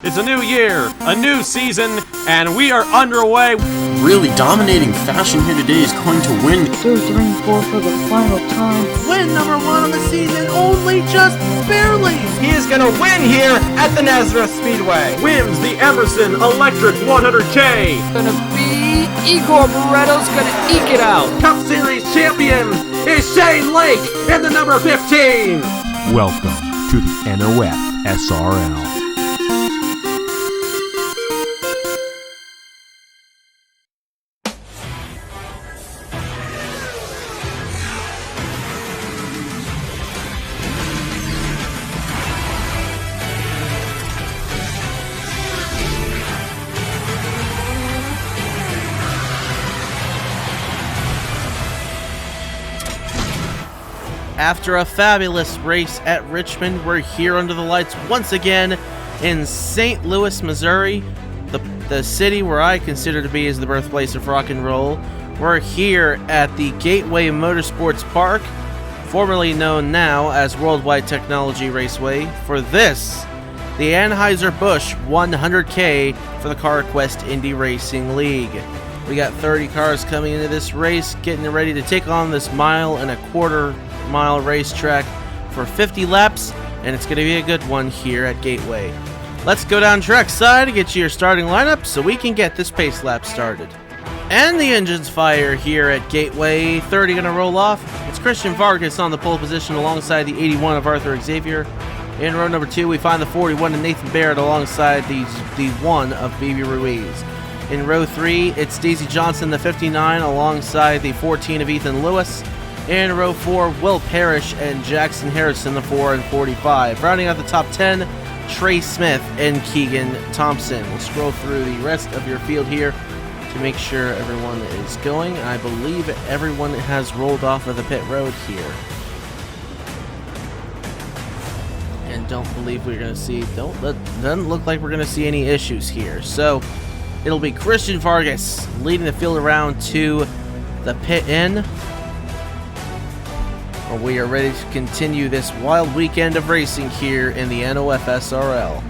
It's a new year, a new season, and we are underway. Really dominating fashion here today is going to win. 2, 3, 4 for the final time. Win number 1 of the season, only just barely. He is going to win here at the Nazareth Speedway. Wins the Emerson Electric 100k. Gonna be Igor Barretto's gonna eke it out. Cup Series champion is Shane Lake in the number 15. Welcome to the NOFSRL. After a fabulous race at Richmond, we're here under the lights once again in St. Louis, Missouri, the city where I consider to be as the birthplace of rock and roll. We're here at the Gateway Motorsports Park, formerly known now as World Wide Technology Raceway, for this, the Anhueser-Busch 100k for the Carquest Indy Racing League. We got 30 cars coming into this race, getting ready to take on this 1.25-mile racetrack for 50 laps, and it's going to be a good one here at Gateway. Let's go down track side and get you your starting lineup so we can get this pace lap started. And the engines fire here at Gateway. 30 going to roll off. It's Christian Vargas on the pole position alongside the 81 of Arthur Xavier. In row number 2, we find the 41 of Nathan Baird alongside the 1 of Bibi Ruiz. In row 3, it's Daisy Johnson, the 59, alongside the 14 of Ethan Lewis. In row 4, Will Parrish and Jackson Harrison, the 4 and 45. Rounding out the top 10, Trey Smith and Keegan Thompson. We'll scroll through the rest of your field here to make sure everyone is going. I believe everyone has rolled off of the pit road here. And don't believe we're going to see, doesn't look like we're going to see any issues here. So it'll be Christian Vargas leading the field around to the pit in. We are ready to continue this wild weekend of racing here in the NOFSRL.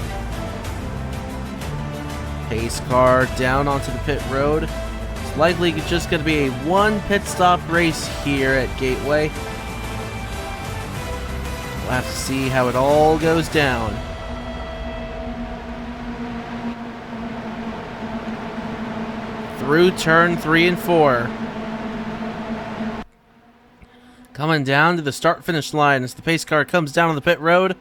Pace car down onto the pit road. It's likely just going to be a one pit stop race here at Gateway. We'll have to see how it all goes down. Through turn 3 and 4. Coming down to the start-finish line as the pace car comes down on the pit road.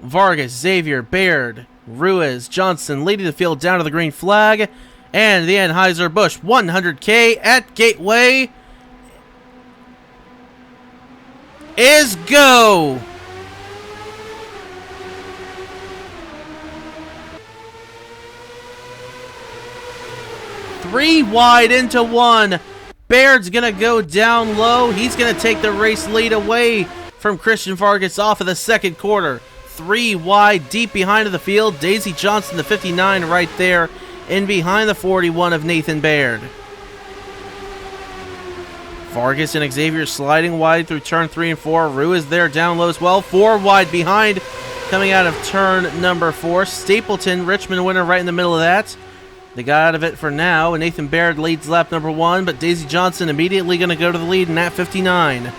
Vargas, Xavier, Baird, Ruiz, Johnson leading the field down to the green flag. And the Anhueser-Busch 100k at Gateway is go! Three wide into one. Baird's going to go down low. He's going to take the race lead away from Christian Vargas off of the second quarter. 3 wide, deep behind the field. Daisy Johnson, the 59, right there. In behind the 41 of Nathan Baird. Vargas and Xavier sliding wide through turn 3 and 4. Ruiz there down low as well. 4 wide behind coming out of turn number 4. Stapleton, Richmond winner right in the middle of that. They got out of it for now, and Nathan Baird leads lap number 1, but Daisy Johnson immediately going to go to the lead in that 59.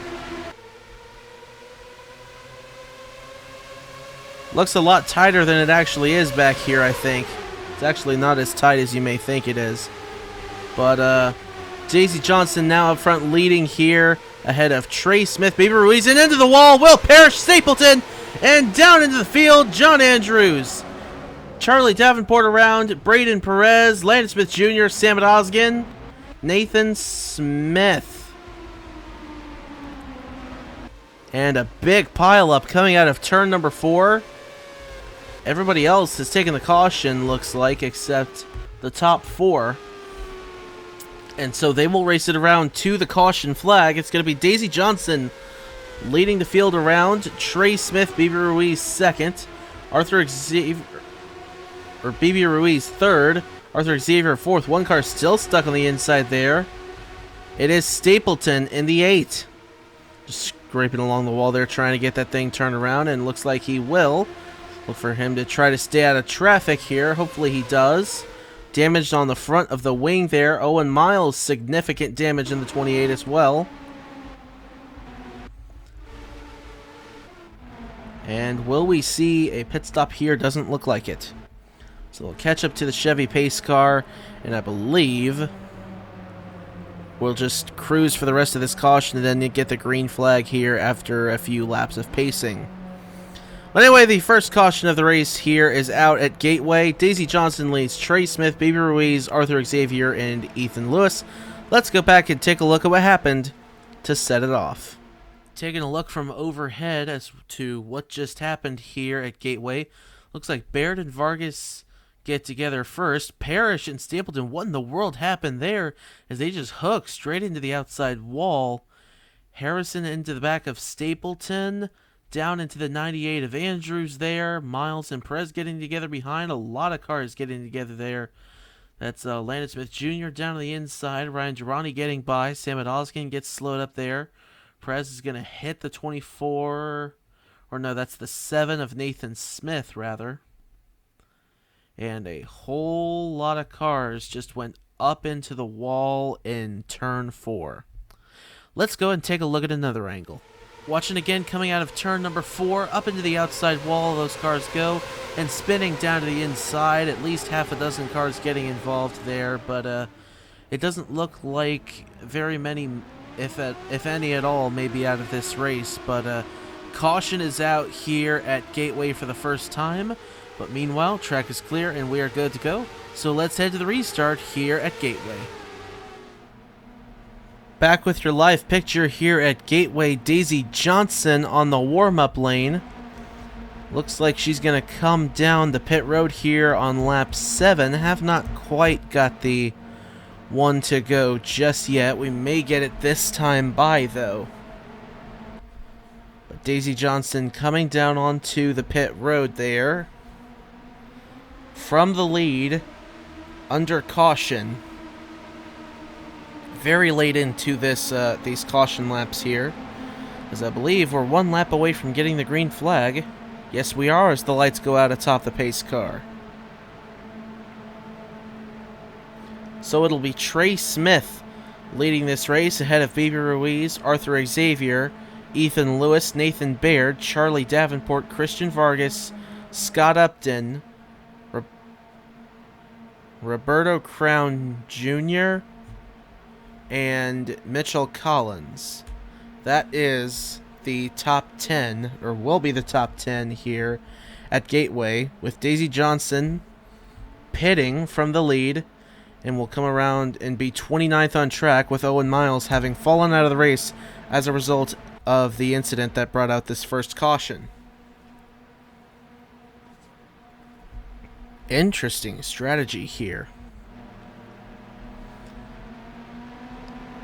Looks a lot tighter than it actually is back here, I think. It's actually not as tight as you may think it is. But Daisy Johnson now up front leading here ahead of Trey Smith, Bibi Ruiz, and into the wall, Will Parrish, Stapleton, and down into the field, John Andrews. Charlie Davenport around, Braden Perez, Landon Smith Jr., Sam Osgen, Nathan Smith. And a big pileup coming out of turn number 4. Everybody else has taken the caution, looks like, except the top 4. And so they will race it around to the caution flag. It's going to be Daisy Johnson leading the field around, Trey Smith, Bibi Ruiz second, Bibi Ruiz third, Arthur Xavier fourth. One car still stuck on the inside there. It is Stapleton in the 8. Just scraping along the wall there, trying to get that thing turned around, and looks like he will. Look for him to try to stay out of traffic here. Hopefully he does. Damaged on the front of the wing there. Owen Miles, significant damage in the 28 as well. And will we see a pit stop here? Doesn't look like it. So we'll catch up to the Chevy pace car, and I believe we'll just cruise for the rest of this caution and then get the green flag here after a few laps of pacing. But anyway, the first caution of the race here is out at Gateway. Daisy Johnson leads Trey Smith, Baby Ruiz, Arthur Xavier, and Ethan Lewis. Let's go back and take a look at what happened to set it off. Taking a look from overhead as to what just happened here at Gateway. Looks like Baird and Vargas get together first. Parrish and Stapleton, what in the world happened there as they just hooked straight into the outside wall. Harrison into the back of Stapleton. Down into the 98 of Andrews there. Miles and Perez getting together behind. A lot of cars getting together there. That's Landon Smith Jr. down on the inside. Ryan Girani getting by. Sam Oskin gets slowed up there. Perez is going to hit the 24. Or no, that's the 7 of Nathan Smith, rather. And a whole lot of cars just went up into the wall in turn 4. Let's go and take a look at another angle. Watching again, coming out of turn number 4, up into the outside wall, those cars go, and spinning down to the inside. At least half a dozen cars getting involved there, but it doesn't look like very many, if any at all, may be out of this race. But caution is out here at Gateway for the first time. But meanwhile, track is clear and we are good to go. So let's head to the restart here at Gateway. Back with your live picture here at Gateway. Daisy Johnson on the warm-up lane. Looks like she's going to come down the pit road here on lap 7. Have not quite got the one to go just yet. We may get it this time by, though. But Daisy Johnson coming down onto the pit road there. From the lead, under caution. Very late into this these caution laps here, as I believe we're one lap away from getting the green flag. Yes, we are, as the lights go out atop the pace car. So it'll be Trey Smith leading this race ahead of Baby Ruiz, Arthur Xavier, Ethan Lewis, Nathan Baird, Charlie Davenport, Christian Vargas, Scott Upton, Roberto Crown Jr., and Mitchell Collins. That is the top 10, or will be the top 10 here at Gateway, with Daisy Johnson pitting from the lead, and will come around and be 29th on track, with Owen Miles having fallen out of the race as a result of the incident that brought out this first caution. Interesting strategy here.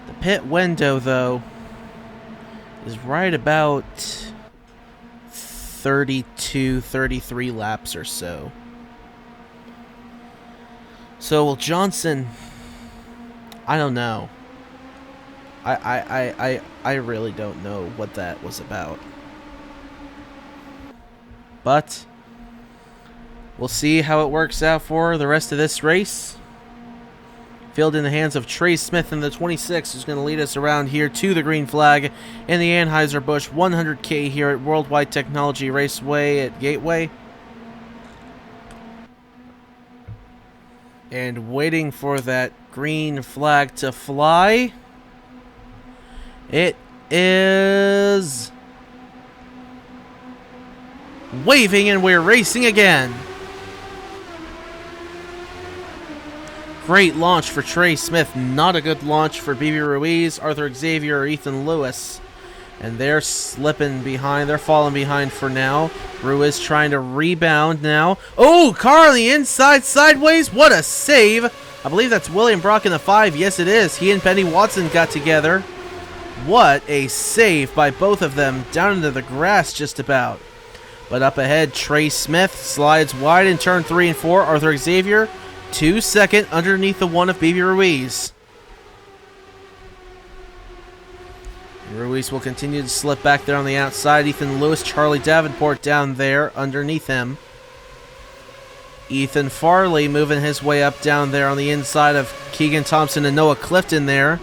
The pit window, though, is right about 32, 33 laps or so. So, will Johnson... I don't know. I really don't know what that was about. But we'll see how it works out for the rest of this race. Field in the hands of Trey Smith in the 26, who's going to lead us around here to the green flag in the Anhueser-Busch 100k here at World Wide Technology Raceway at Gateway. And waiting for that green flag to fly. It is waving, and we're racing again. Great launch for Trey Smith. Not a good launch for BB Ruiz, Arthur Xavier, or Ethan Lewis. And they're slipping behind. They're falling behind for now. Ruiz trying to rebound now. Oh, car on the inside, sideways. What a save. I believe that's William Brock in the 5. Yes, it is. He and Penny Watson got together. What a save by both of them. Down into the grass just about. But up ahead, Trey Smith slides wide in turn 3 and 4. Arthur Xavier, 2 second underneath the 1 of BB Ruiz. Ruiz will continue to slip back there on the outside. Ethan Lewis, Charlie Davenport down there underneath him. Ethan Farley moving his way up down there on the inside of Keegan Thompson and Noah Clifton there.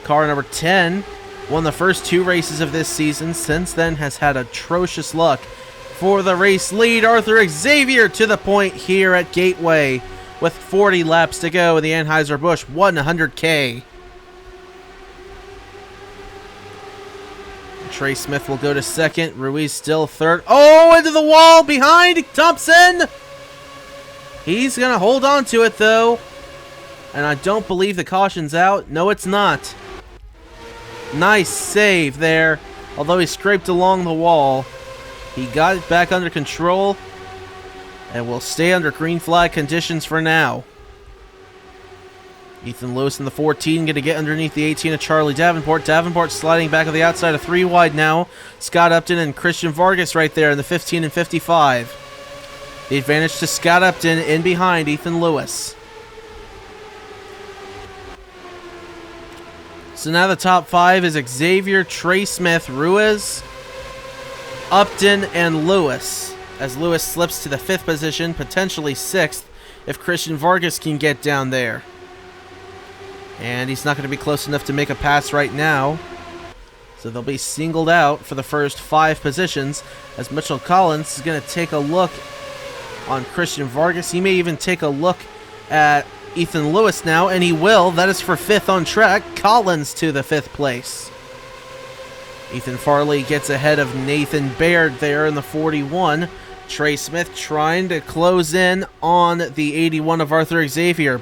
Car number 10 won the first 2 races of this season. Since then has had atrocious luck. For the race lead, Arthur Xavier to the point here at Gateway with 40 laps to go in the Anhueser-Busch 100k. Trey Smith will go to second. Ruiz still third. Oh, into the wall behind Thompson. He's going to hold on to it, though. And I don't believe the caution's out. No, it's not. Nice save there. Although he scraped along the wall, he got it back under control and will stay under green flag conditions for now. Ethan Lewis in the 14 going to get underneath the 18 of Charlie Davenport. Davenport sliding back on the outside of 3 wide now. Scott Upton and Christian Vargas right there in the 15 and 55. The advantage to Scott Upton in behind Ethan Lewis. So now the top 5 is Xavier, Trey Smith, Ruiz, Upton, and Lewis. As Lewis slips to the 5th position, potentially 6th, if Christian Vargas can get down there. And he's not going to be close enough to make a pass right now. So they'll be singled out for the first 5 positions, as Mitchell Collins is going to take a look on Christian Vargas. He may even take a look at Ethan Lewis now, and he will. That is for 5th on track. Collins to the 5th place. Ethan Farley gets ahead of Nathan Baird there in the 41. Trey Smith trying to close in on the 81 of Arthur Xavier.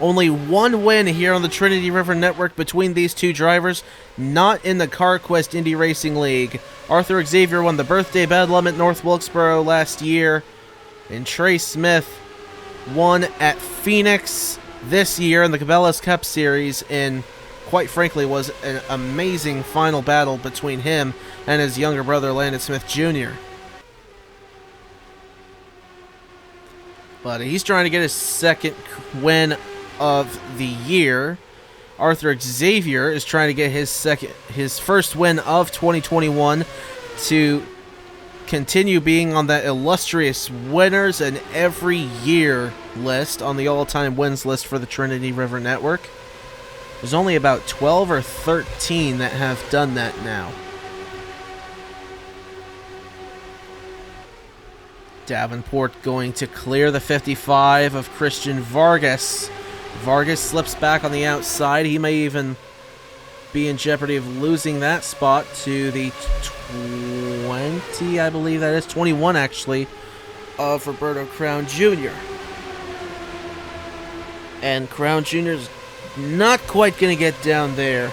Only 1 win here on the Trinity River Network between these 2 drivers, not in the Carquest Indy Racing League. Arthur Xavier won the Birthday Bedlam at North Wilkesboro last year, and Trey Smith won at Phoenix this year in the Cabela's Cup Series, and quite frankly was an amazing final battle between him and his younger brother Landon Smith Jr. But he's trying to get his 2nd win of the year. Arthur Xavier is trying to get his first win of 2021 to continue being on that illustrious winners and every year list on the all-time wins list for the Trinity River Network. There's only about 12 or 13 that have done that now. Davenport going to clear the 55 of Christian Vargas. Vargas slips back on the outside. He may even be in jeopardy of losing that spot to the 20, I believe that is, 21 actually, of Roberto Crown Jr. And Crown Jr.'s not quite going to get down there.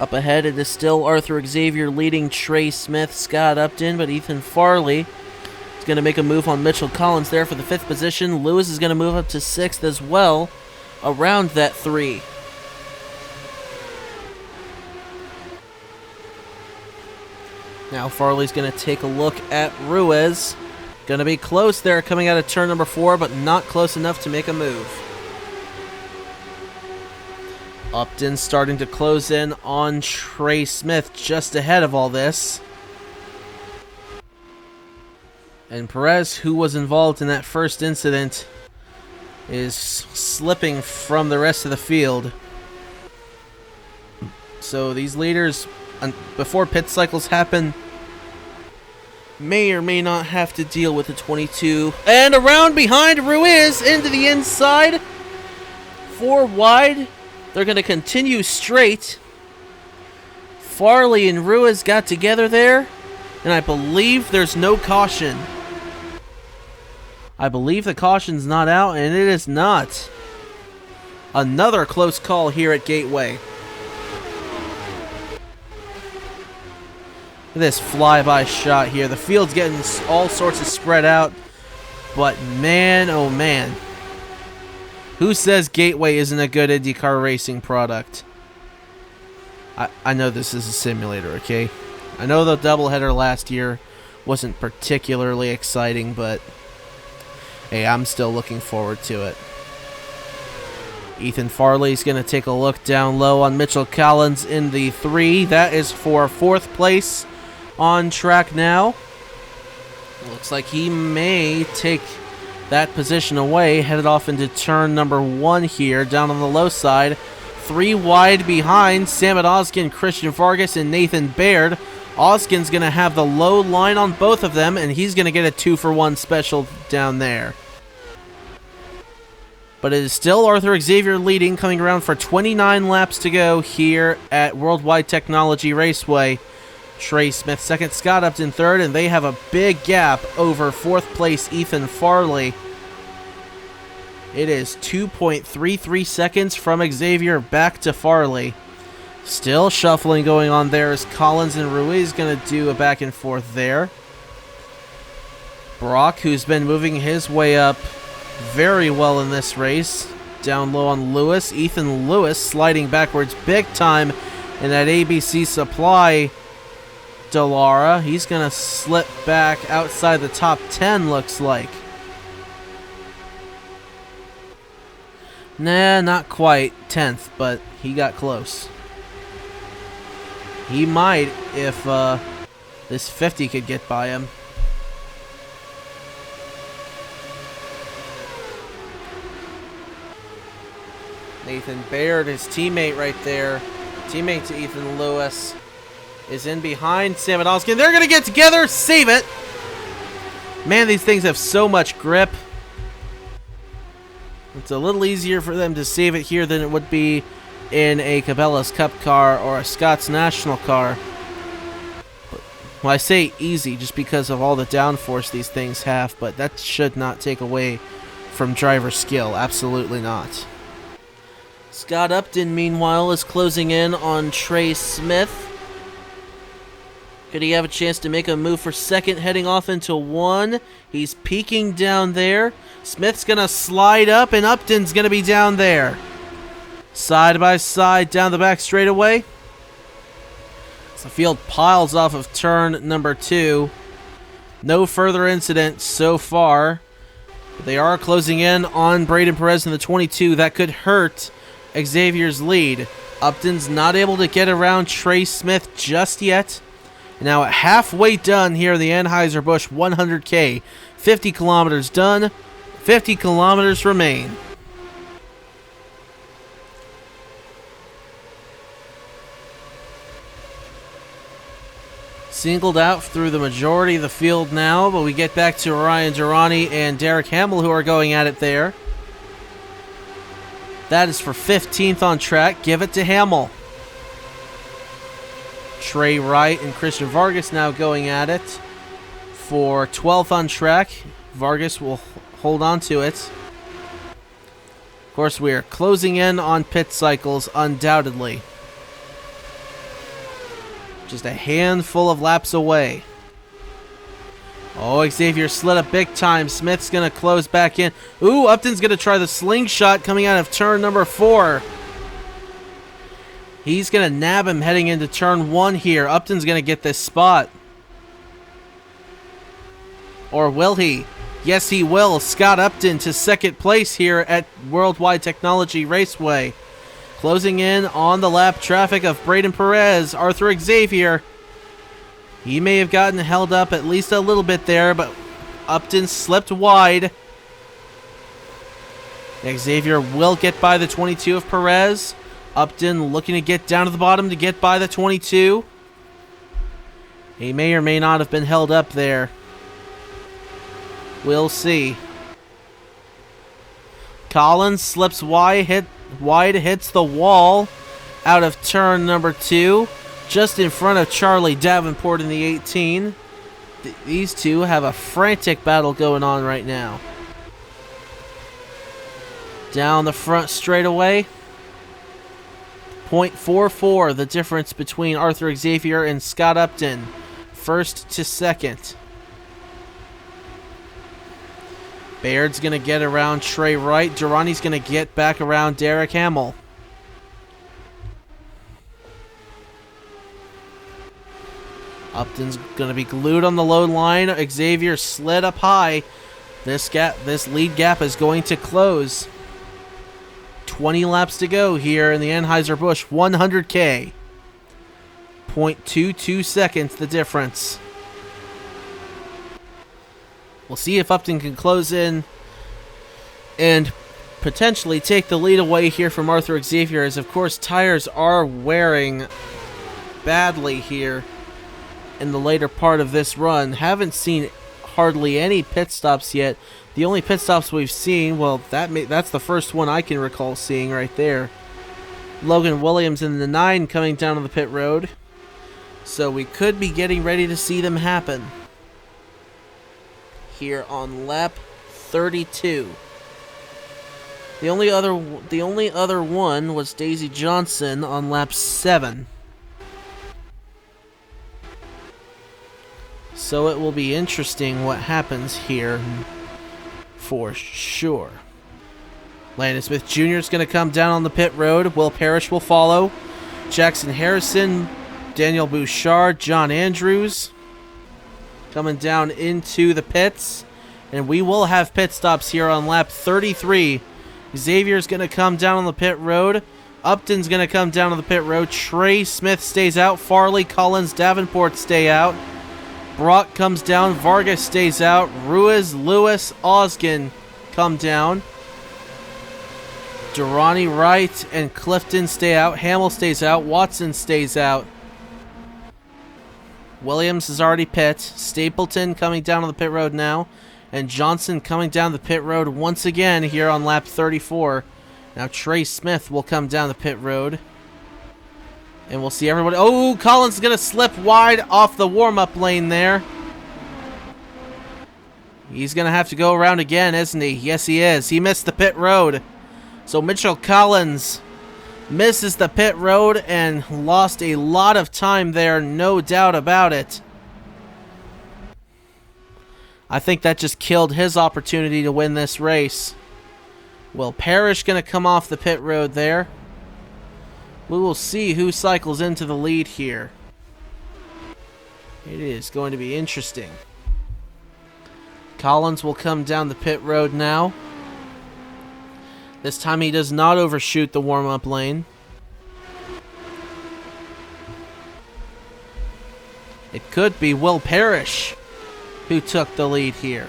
Up ahead, it is still Arthur Xavier leading Trey Smith, Scott Upton, but Ethan Farley is going to make a move on Mitchell Collins there for the 5th position. Lewis is going to move up to 6th as well, around that 3. Now Farley's going to take a look at Ruiz. Going to be close there coming out of turn number 4, but not close enough to make a move. Upton starting to close in on Trey Smith just ahead of all this. And Perez, who was involved in that first incident, is slipping from the rest of the field. So these leaders, before pit cycles happen, may or may not have to deal with the 22. And around behind Ruiz into the inside. 4 wide. They're going to continue straight. Farley and Ruiz got together there, and I believe there's no caution. I believe the caution's not out, and it is not. Another close call here at Gateway. This flyby shot here. The field's getting all sorts of spread out, but man, oh man. Who says Gateway isn't a good IndyCar racing product? I know this is a simulator, okay? I know the doubleheader last year wasn't particularly exciting, but hey, I'm still looking forward to it. Ethan Farley's going to take a look down low on Mitchell Collins in the 3. That is for 4th place on track now. Looks like he may take that position away, headed off into turn number 1 here, down on the low side. 3 wide behind, Samit Ozgen, Christian Vargas, and Nathan Baird. Ozgen's going to have the low line on both of them, and he's going to get a 2-for-1 special down there. But it is still Arthur Xavier leading, coming around for 29 laps to go here at World Wide Technology Raceway. Trey Smith second, Scott Upton third, and they have a big gap over 4th place Ethan Farley. It is 2.33 seconds from Xavier back to Farley. Still shuffling going on there as Collins and Ruiz going to do a back and forth there. Brock, who's been moving his way up very well in this race, down low on Lewis. Ethan Lewis sliding backwards big time in that ABC Supply Dallara. He's going to slip back outside the top 10, looks like. Nah, not quite 10th, but he got close. He might if this 50 could get by him. Nathan Baird, his teammate right there, teammate to Ethan Lewis, is in behind Samit Ozgen. They're going to get together, save it. Man, these things have so much grip. It's a little easier for them to save it here than it would be in a Cabela's Cup car or a Scott's National car. Well, I say easy just because of all the downforce these things have, but that should not take away from driver skill. Absolutely not. Scott Upton, meanwhile, is closing in on Trey Smith. Could he have a chance to make a move for second, heading off into 1? He's peeking down there. Smith's going to slide up, and Upton's going to be down there. Side by side down the back straightaway. The field piles off of turn number 2. No further incident so far. But they are closing in on Braden Perez in the 22. That could hurt Xavier's lead. Upton's not able to get around Trey Smith just yet. Now at halfway done here in the Anhueser-Busch 100k. 50 kilometers done. 50 kilometers remain. Singled out through the majority of the field now, but we get back to Ryan Durrani and Derek Hamill, who are going at it there. That is for 15th on track. Give it to Hamill. Trey Wright and Christian Vargas now going at it for 12th on track. Vargas will hold on to it. Of course, we are closing in on pit cycles, undoubtedly. Just a handful of laps away. Oh, Xavier slid up big time. Smith's going to close back in. Ooh, Upton's going to try the slingshot coming out of turn number 4. He's going to nab him heading into turn 1 here. Upton's going to get this spot. Or will he? Yes, he will. Scott Upton to second place here at World Wide Technology Raceway. Closing in on the lap traffic of Braden Perez, Arthur Xavier. He may have gotten held up at least a little bit there, but Upton slipped wide. Xavier will get by the 22 of Perez. Upton looking to get down to the bottom to get by the 22. He may or may not have been held up there. We'll see. Collins slips wide, hits the wall out of turn number 2, just in front of Charlie Davenport in the 18. These two have a frantic battle going on right now. Down the front straightaway. 0.44 the difference between Arthur Xavier and Scott Upton, first to second. Baird's going to get around Trey Wright. Durrani's going to get back around Derek Hamill. Upton's going to be glued on the low line. Xavier slid up high. This lead gap is going to close. 20 laps to go here in the Anhueser-Busch 100k. 0.22 seconds the difference. We'll see if Upton can close in and potentially take the lead away here from Arthur Xavier, as of course tires are wearing badly here in the later part of this run. Haven't seen hardly any pit stops yet. The only pit stops we've seen, well, that's the first one I can recall seeing right there. Logan Williams in the 9 coming down on the pit road. So we could be getting ready to see them happen here on lap 32. The only other one was Daisy Johnson on lap 7. So it will be interesting what happens here for sure. Landon Smith Jr. is going to come down on the pit road. Will Parrish will follow. Jackson Harrison, Daniel Bouchard, John Andrews coming down into the pits. And we will have pit stops here on lap 33. Xavier's going to come down on the pit road. Upton's going to come down on the pit road. Trey Smith stays out. Farley, Collins, Davenport stay out. Brock comes down. Vargas stays out. Ruiz, Lewis, Osgen come down. Durrani, Wright, and Clifton stay out. Hamill stays out. Watson stays out. Williams is already pit. Stapleton coming down on the pit road now. And Johnson coming down the pit road once again here on lap 34. Now Trey Smith will come down the pit road. And we'll see everybody. Oh, Collins is going to slip wide off the warm-up lane there. He's going to have to go around again, isn't he? Yes, he is. He missed the pit road. So Mitchell Collins misses the pit road and lost a lot of time there, no doubt about it. I think that just killed his opportunity to win this race. Will Parrish going to come off the pit road there. We will see who cycles into the lead here. It is going to be interesting. Collins will come down the pit road now. This time he does not overshoot the warm-up lane. It could be Will Parrish who took the lead here.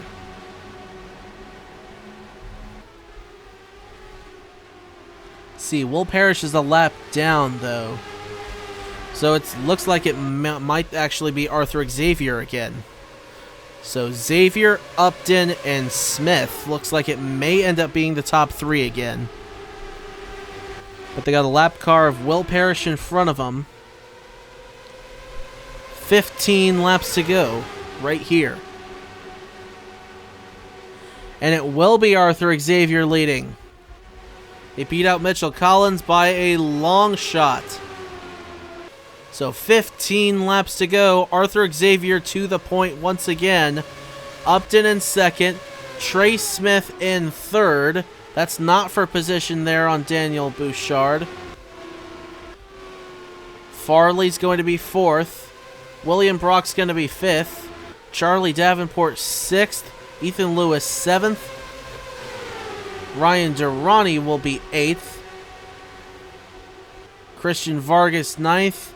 See, Will Parrish is a lap down, though. So it looks like it might actually be Arthur Xavier again. So Xavier, Upton, and Smith looks like it may end up being the top 3 again. But they got a lap car of Will Parrish in front of them. 15 laps to go right here. And it will be Arthur Xavier leading. They beat out Mitchell Collins by a long shot. So 15 laps to go. Arthur Xavier to the point once again. Upton in second. Trey Smith in third. That's not for position there on Daniel Bouchard. Farley's going to be fourth. William Brock's going to be fifth. Charlie Davenport sixth. Ethan Lewis seventh. Ryan Durrani will be 8th. Christian Vargas 9th.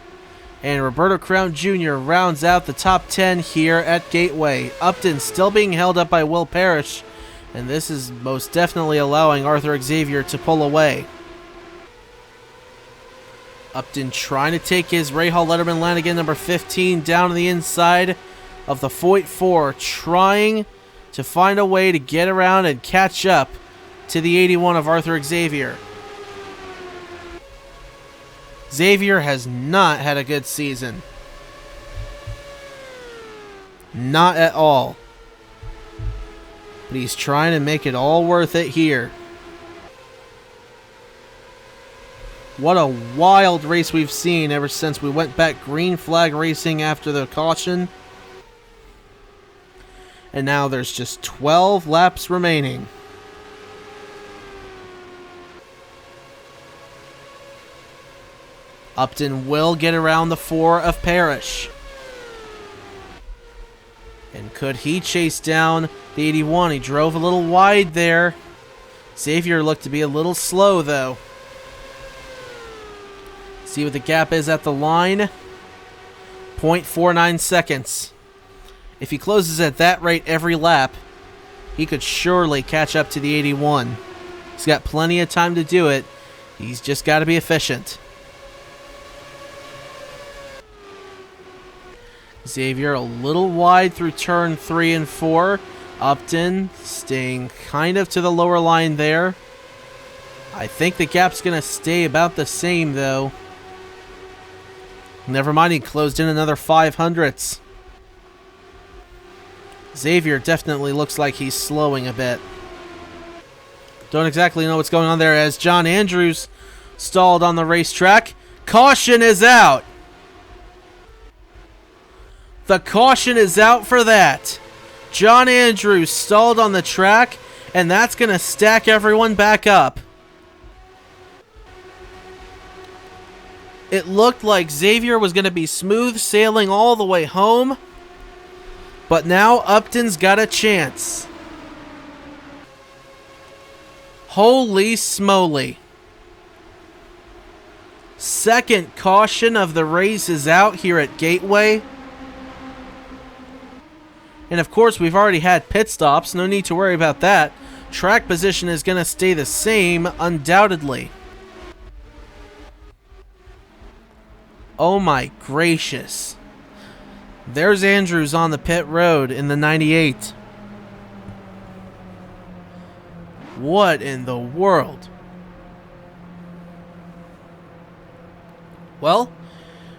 And Roberto Crown Jr. rounds out the top 10 here at Gateway. Upton still being held up by Will Parrish. And this is most definitely allowing Arthur Xavier to pull away. Upton trying to take his Ray Hall Letterman Lanigan number 15 down on the inside of the Foyt 4. Trying to find a way to get around and catch up to the 81 of Arthur Xavier. Xavier has not had a good season. Not at all. But he's trying to make it all worth it here. What a wild race we've seen ever since we went back green flag racing after the caution. And now there's just 12 laps remaining. Upton will get around the 4 of Parrish. And could he chase down the 81? He drove a little wide there. Xavier looked to be a little slow, though. See what the gap is at the line. 0.49 seconds. If he closes at that rate every lap, he could surely catch up to the 81. He's got plenty of time to do it. He's just got to be efficient. Xavier a little wide through turn 3 and 4. Upton staying kind of to the lower line there. I think the gap's going to stay about the same, though. Never mind, he closed in another 500ths. Xavier definitely looks like he's slowing a bit. Don't exactly know what's going on there as John Andrews stalled on the racetrack. Caution is out. The caution is out for that. John Andrews stalled on the track, and that's going to stack everyone back up. It looked like Xavier was going to be smooth sailing all the way home, but now Upton's got a chance. Holy smoly. Second caution of the race is out here at Gateway. And of course, we've already had pit stops. No need to worry about that. Track position is going to stay the same, undoubtedly. Oh my gracious. There's Andrews on the pit road in the 98. What in the world? Well,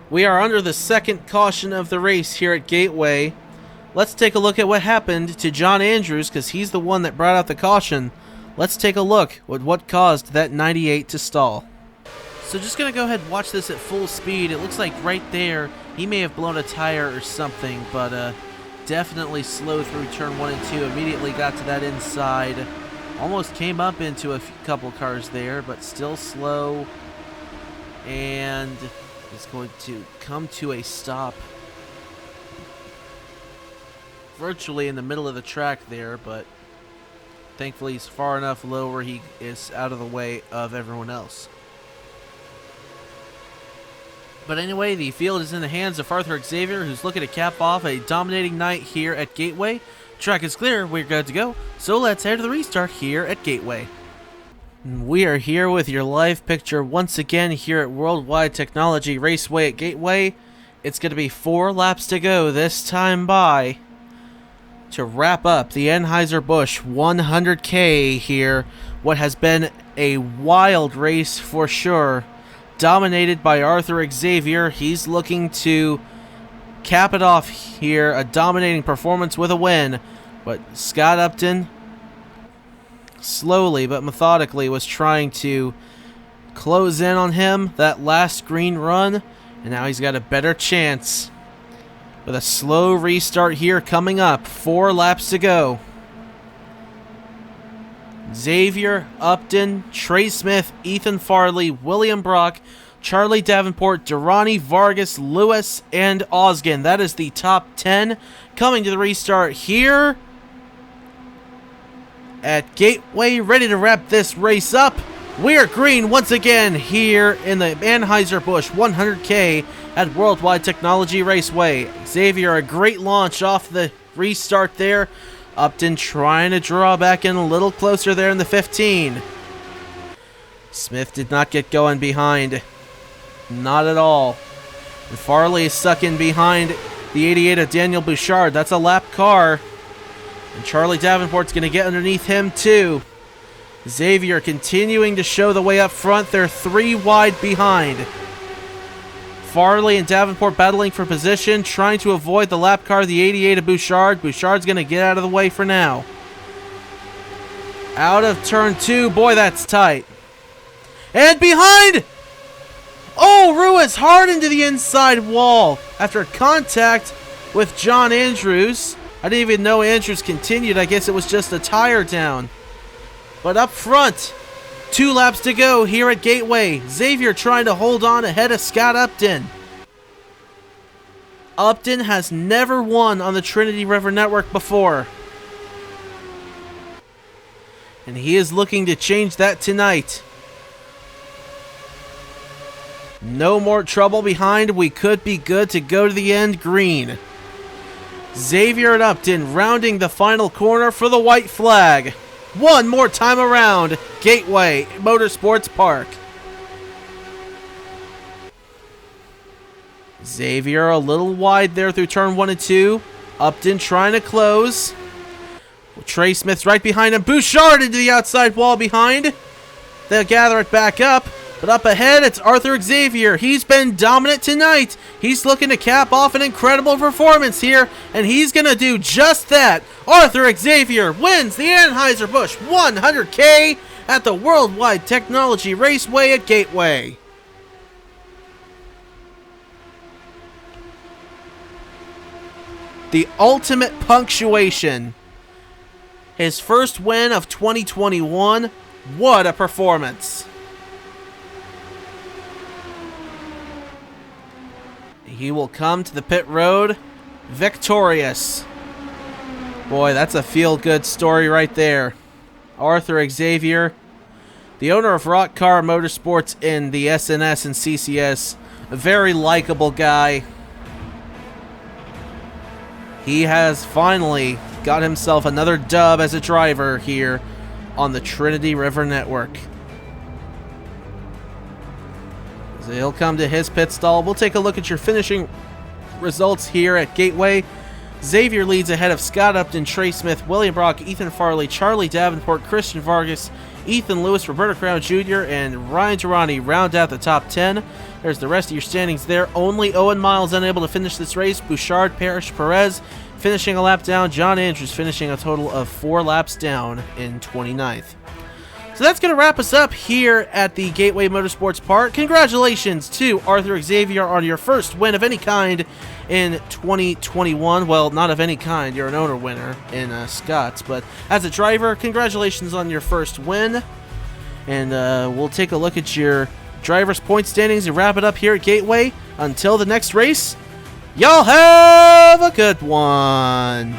we are under the second caution of the race here at Gateway. Let's take a look at what happened to John Andrews, because he's the one that brought out the caution. Let's take a look at what caused that 98 to stall. So just going to go ahead and watch this at full speed. It looks like right there, he may have blown a tire or something, but definitely slow through turn 1 and 2. Immediately got to that inside. Almost came up into a couple cars there, but still slow. And is going to come to a stop virtually in the middle of the track there, but thankfully he's far enough low where he is out of the way of everyone else. But anyway, the field is in the hands of Arthur Xavier, who's looking to cap off a dominating night here at Gateway. Track is clear, we're good to go, so let's head to the restart here at Gateway. We are here with your live picture once again here at World Wide Technology Raceway at Gateway. It's going to be 4 laps to go this time by to wrap up the Anhueser-Busch 100k here. What has been a wild race for sure. Dominated by Arthur Xavier. He's looking to cap it off here. A dominating performance with a win. But Scott Upton, slowly but methodically, was trying to close in on him that last green run. And now he's got a better chance with a slow restart here coming up. 4 laps to go. Xavier, Upton, Trey Smith, Ethan Farley, William Brock, Charlie Davenport, Durrani, Vargas, Lewis, and Osgen. That is the top 10 coming to the restart here at Gateway, ready to wrap this race up. We are green once again here in the Anhueser-Busch 100k at World Wide Technology Raceway. Xavier, a great launch off the restart there. Upton trying to draw back in a little closer there in the 15. Smith did not get going behind. Not at all. And Farley is stuck in behind the 88 of Daniel Bouchard. That's a lap car. And Charlie Davenport's going to get underneath him too. Xavier continuing to show the way up front. They're 3 wide behind. Farley and Davenport battling for position, trying to avoid the lap car, the 88 of Bouchard. Bouchard's going to get out of the way for now. Out of turn 2. Boy, that's tight. And behind! Oh, Ruiz hard into the inside wall after contact with John Andrews. I didn't even know Andrews continued. I guess it was just a tire down. But up front, 2 laps to go here at Gateway. Xavier trying to hold on ahead of Scott Upton. Upton has never won on the Trinity River Network before. And he is looking to change that tonight. No more trouble behind. We could be good to go to the end green. Xavier and Upton rounding the final corner for the white flag. One more time around Gateway Motorsports Park. Xavier a little wide there through turn 1 and 2. Upton trying to close. Trey Smith's right behind him. Bouchard into the outside wall behind. They'll gather it back up. But up ahead, it's Arthur Xavier. He's been dominant tonight. He's looking to cap off an incredible performance here, and he's going to do just that. Arthur Xavier wins the Anhueser-Busch 100k at the World Wide Technology Raceway at Gateway. The ultimate punctuation. His first win of 2021. What a performance. He will come to the pit road victorious. Boy, that's a feel-good story right there. Arthur Xavier, the owner of Rock Car Motorsports in the SNS and CCS, a very likable guy. He has finally got himself another dub as a driver here on the Trinity River Network. So he'll come to his pit stall. We'll take a look at your finishing results here at Gateway. Xavier leads ahead of Scott Upton, Trey Smith, William Brock, Ethan Farley, Charlie Davenport, Christian Vargas, Ethan Lewis, Roberto Crown Jr., and Ryan Durrani round out the top 10. There's the rest of your standings there. Only Owen Miles unable to finish this race. Bouchard, Parrish, Perez finishing a lap down. John Andrews finishing a total of 4 laps down in 29th. So that's going to wrap us up here at the Gateway Motorsports Park. Congratulations to Arthur Xavier on your first win of any kind in 2021. Well, not of any kind. You're an owner winner in Scott's. But as a driver, congratulations on your first win. And we'll take a look at your driver's point standings and wrap it up here at Gateway. Until the next race, y'all have a good one.